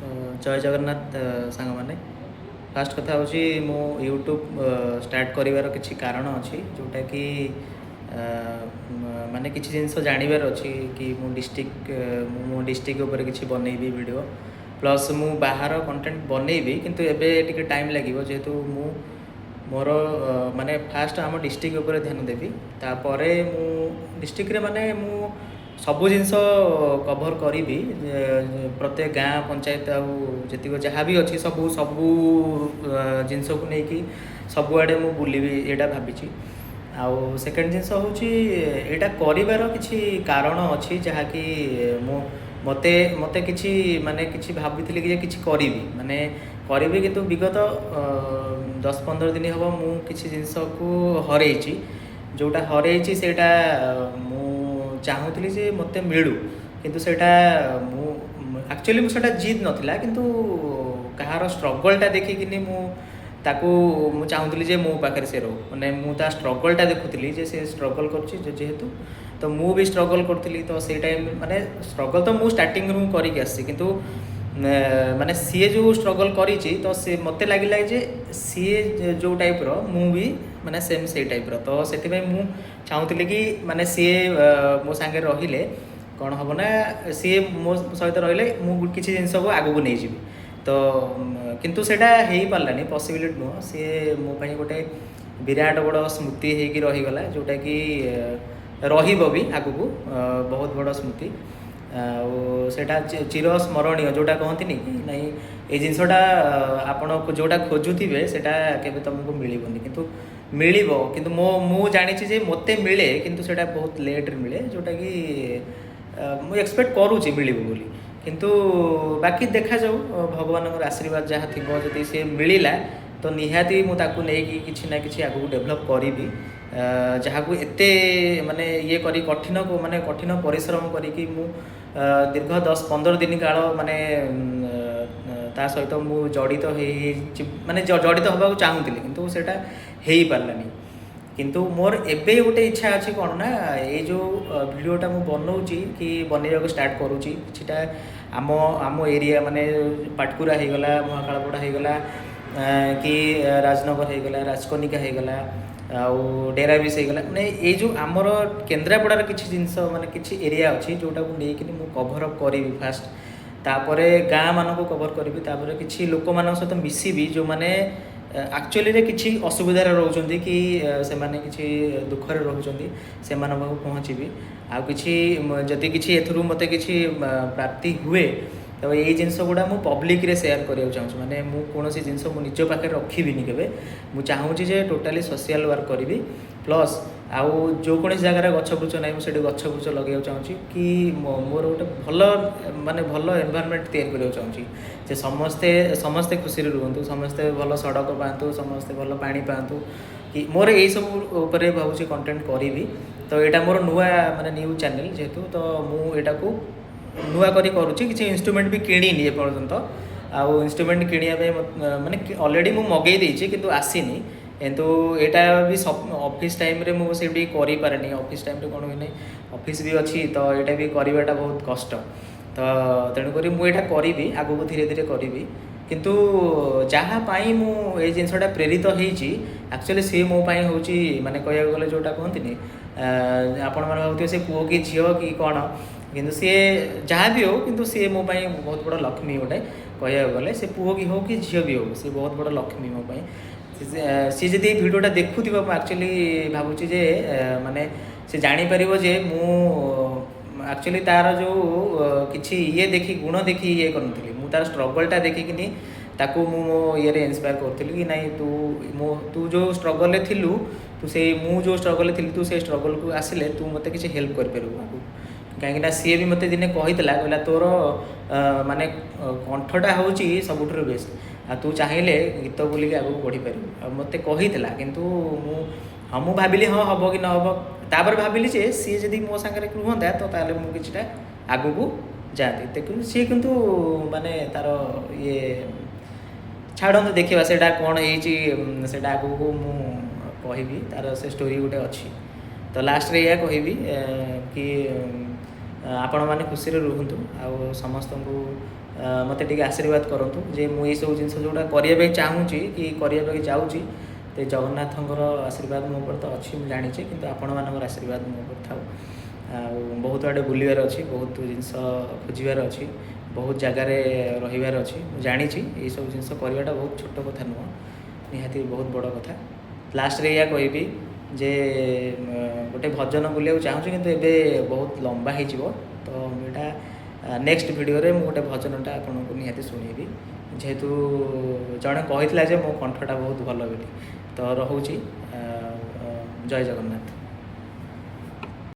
जय जगन्नाथ सांग मैंने फास्ट कथा हूँ मो यूट्यूब स्टार्ट करिवार किसी कारण अच्छी जोटा कि माने किसी जिनस जानवर अच्छी कि मो डिस्ट्रिक्ट उपर किसी बनईबी वीडियो प्लस मु बाहर कंटेंट बनईबी किंतु एबे टिके टाइम लगे जेहेतु मु मोर माने फास्ट आम डिस्ट्रिक्ट उपर ध्यान देवी तापर मु डिस्ट्रिक्ट माने मु सबू जिनस कभर करी प्रत्येक गाँ पंचायत आतीक जहाँ भी अच्छी सबू सबू जिनस को लेकिन सबुआड़े मु बुलबी यहाँ भावी आउ सेकेंड जिनस हूँ यहाँ कर किसी कारण अच्छी जहाँकि मु मते मते किसी माने किसी भावी कि किसी करी माने करी किंतु विगत 10-15 दिन हम मु किसी जिनस को हरई जोटा हरई से चाहूली जे मते मिलू किंतु सेटा मु एक्चुअली मुझे जिद नाला किंतु कहार स्ट्रगलटा देखिकी मु चाहूली जे मो पाखे से रो मैंने मुझा स्ट्रगलटा देखुली जे से स्ट्रगल करेतु तो मु भी स्ट्रगल करी तो से टाइम माने स्ट्रगल तो मु स्टार्टिंग रू करके आसी किंतु माने सी जो स्ट्रगल करी तो सी मत लगे जे सी जो टाइप रो मु भी माने सेम से टाइप रो तो से मु चाहूली कि माने सी मो सांगे रहिले कौन हम ना सी मो सहित रहिले मु किसी जिनस को आगू नहीं जी तो किंतु सेटा हो पारानी पॉसिबिलिटी नुह सी मो गोटे विराट बड़ स्मृति होगी रहीगला जोटा कि भी आगू बहुत बड़ स्मृति सेटा चिर स्मरणीय जोटा कहती कि नहीं ये जिनसटा आपण जोटा खोजुवे सेटा केबे तुमको मिलबनी किंतु मिलिबो किंतु मु जानी जे मते मिले किंतु सेटा बहुत लेट रे मिले जोटा कि मु एक्सपेक्ट करूची मिलिबो बोली किंतु बाकी देखा जाऊ भगवान आशीर्वाद जहाँ थी जदि सी मिलला तो निहाती मुझे नहीं कि ना कि आगू डेभलप करी जहाँ को एते माने ये करी कठिन को माने कठिन परिश्रम करी मु दीर्घ 10-15 दिन काल माने ता सहित मु जड़ित माने जड़ित होगा चाहूली किंतु सेटा हो पारानी किंतु मोर एबे गोटे इच्छा अच्छी कौन ना ये जो वीडियोटा मु बनाऊँगी कि बनइबा स्टार्ट करुँची किछिटा आम आम एरिया माने पाटकुरा हो गला महाकालपड़ा हो गला कि राजनगर हो गला राजकनिका हो गला आउ डेराबिस हो गला माने ये जो आमर केन्द्रापड़ार किसी जिनस माने किसी एरिया अच्छी जोटा को लेकिन मु कभर अप करी फास्ट तापरे गाँ मान को कभर करी तापरे किसी लोक मान सहित मिसिबी जो माने एक्चुअली किसी असुविधार रोचंती कि से माने किसी दुखरे रोचंती से पहुँची आउ कि जदि किसी एथरू मते किसी प्राप्ति हुए तो ये जिनस गुड़ा मु पब्लिक रे शेयर करिया चाहूँ माने मु कोनोसी जिनस मु निज पाखे रखिबिनी केबे मु चाहूँगी जे टोटाली सोशल वर्क करी प्लस आउ जो कौन जगार गछ बुछ ना मुझे गछ बुछ लगे चाहूँगी कि मोर गोटे भल माने भल एनवायरनमेंट तैयार करिया चाहूँगी जे समस्ते समस्ते खुशी रुहतु समस्ते भल सड़क पातु समस्ते भल पानी पातु कि मोर यही सब उपरे भावुँ कंटेंट करी तो यहाँ मोर नुआ माने न्यूज चैनल जेहेतु तो मुझा को नुआ करुँची किसी इंस्ट्रूमेंट भी किणी एपर्यंत आउ इंस्ट्रूमेंट किणा माने ऑलरेडी मु मगई देछि किंतु आसीनी किंतु यहाँ भी ऑफिस टाइम रे मुझे करी पारे ऑफिस टाइम कौन हुए ऑफिस भी अच्छी तो यहाँ भी करवाटा बहुत कष्ट तो तेणुक मुझा करी आगू को धीरे धीरे करी किंतु जहाँपाई मुझे जिनसटा प्रेरित होती एक्चुअली सी मो हूँ माने कह गले जोटा कहती आपण मैंने भावुए से पुओ कि झील कि कौन किंतु सी जहाँ भी हो किंतु सी मो बहुत बड़ लक्ष्मी गोटे कह गले से पुओ की हो कि झील भी हो सी बहुत बड़ लक्ष्मी मो सी जदि भिडियोटा देखुव एक्चुअली भावुँ जे माने से जापर जे मु एक्चुअली तार जो किसी ये देखी गुण देखी ये करी मु तार स्ट्रगलटा देखिकी ताकू मो ये इन्स्पायर करी कि नहीं तू जो स्ट्रगल थिलु तू से मु जो स्ट्रगल थी तू से स्ट्रगल को आसिले तू मत किसी हेल्प कर कहीं सी भी मत दिने कहला तोर माने कंठटा हूँ सबुठ बेस्ट आ तू चाहिए गीत बोलिक आगे बढ़ी पार मत कहीला किंतु हाँ मु भाविली हाँ हम कि न हम तापर भाविली जे सी जदि मो सांगे रुहता तो ताले मु किछटा आगू को जाती देखो सी किंतु माने तार ये छाड़ते देखा से कौन होता आगू को मु कहि तार से स्टोरी गोटे अच्छी तो लास्ट रे या कहि कि ଆପଣମାନେ ଖୁସିରେ ରୁହନ୍ତୁ ଆଉ ସମସ୍ତଙ୍କୁ ମୋତେ ଟିକେ ଆଶୀର୍ବାଦ କରନ୍ତୁ ଯେ ମୁଁ ଏଇସବୁ ଜିନିଷ ଯେଉଁଟା କରିବା ପାଇଁ ଚାହୁଁଛି କି କରିବା ପାଇଁ ଯାଉଛି ତ ଜଗନ୍ନାଥଙ୍କର ଆଶୀର୍ବାଦ ମୋ ଉପରେ ତ ଅଛି ମୁଁ ଜାଣିଛି, କିନ୍ତୁ ଆପଣମାନଙ୍କର ଆଶୀର୍ବାଦ ମୋ ଉପରେ ଥାଉ। ଆଉ ବହୁତ ଆଡ଼େ ବୁଲିବାର ଅଛି, ବହୁତ ଜିନିଷ ଖୋଜିବାର ଅଛି, ବହୁତ ଜାଗାରେ ରହିବାର ଅଛି। ମୁଁ ଜାଣିଛି ଏଇସବୁ ଜିନିଷ କରିବାଟା ବହୁତ ଛୋଟ କଥା ନୁହଁ, ନିହାତି ବହୁତ ବଡ଼ କଥା। ଲାଷ୍ଟରେ ଏଇଆ କହିବି ଯେ ଗୋଟେ ଭଜନ ବୋଲିବାକୁ ଚାହୁଁଛି, କିନ୍ତୁ ଏବେ ବହୁତ ଲମ୍ବା ହେଇଯିବ, ତ ମୁଁ ଏଇଟା ନେକ୍ସଟ ଭିଡ଼ିଓରେ ମୁଁ ଗୋଟେ ଭଜନଟା ଆପଣଙ୍କୁ ନିହାତି ଶୁଣେଇବି, ଯେହେତୁ ଜଣେ କହିଥିଲା ଯେ ମୋ କଣ୍ଠଟା ବହୁତ ଭଲ ବୋଲି। ତ ରହୁଛି, ଜୟ ଜଗନ୍ନାଥ।